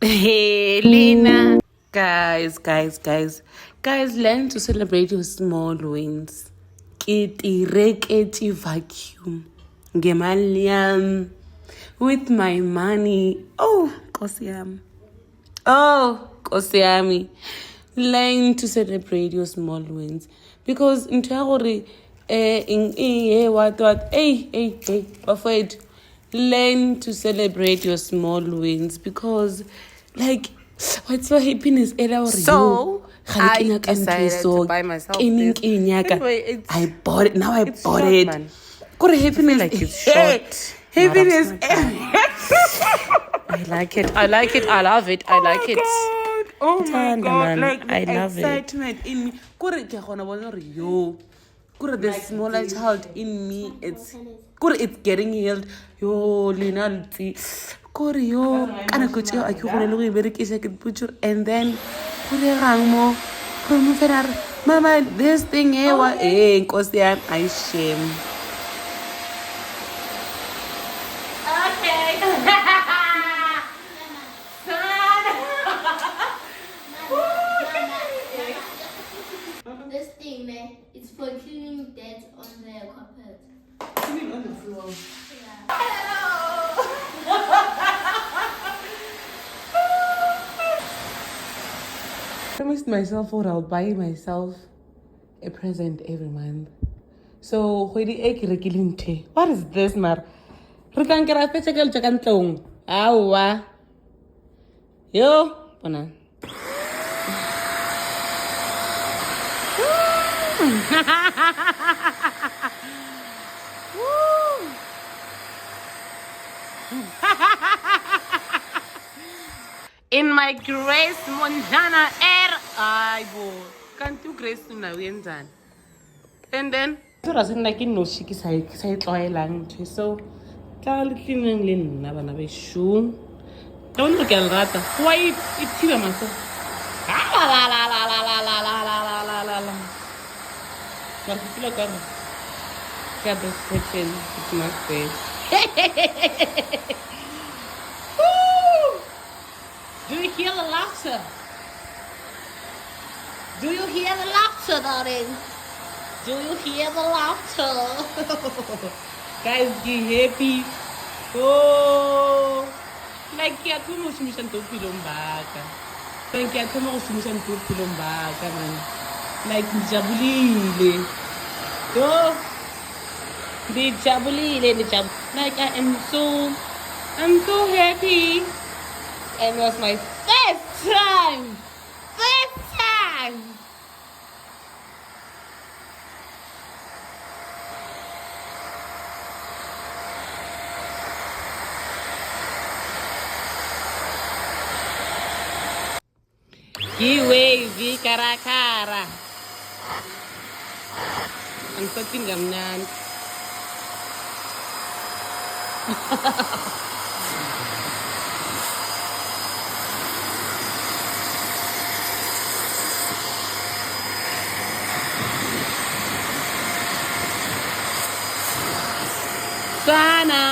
Helena. Guys, learn to celebrate your small wins. Kiti vacuum. Gemaliam. With my money. Oh, Kosiam. Oh, Kosiami. Learn to celebrate your small wins. Because in Tagore, afraid. Learn to celebrate your small wins because, like, what's so happiness? So I decided to buy myself this. Anyway, I bought it. Now I it's bought short, it. man. Got a I feel happiness. like it's short. Happiness. I like it. I like it. I love it. I like it. Oh my Tanda, God! man. Like the I love it. excitement in me. The smaller child in me, it's getting healed. Yo, Lina, yo, kana go tšeo a ke gone le go e berekiša ke putšo and then go regang mo gore mo fela re mama this thing ewa nkosi yami I shame. This thing, man, it's for cleaning dirt on the carpet. Cleaning on the floor. I promised myself I'll buy myself a present every month. So, what is this, Mar? Awa. Yo, bona. In my Grace Montana air, can't you Grace na uyenzani? And then tora sena ke noshi ke sa tlwaelang ntho so tla le cleaning le nna bana be shu don't look at rata why it thiba maso la but if you look at this section it's my face. Do you hear the laughter? Do you hear the laughter, darling? Do you hear the laughter? Guys, get happy. Oh, like ya como si me siento pilombaca. Like ya como si me siento pilombaca, man. Like jabulile. Oh, the jabulile, like I'm so happy. And it was my first time. Kiwezi karakara. Ang sakin gamnan. Sana.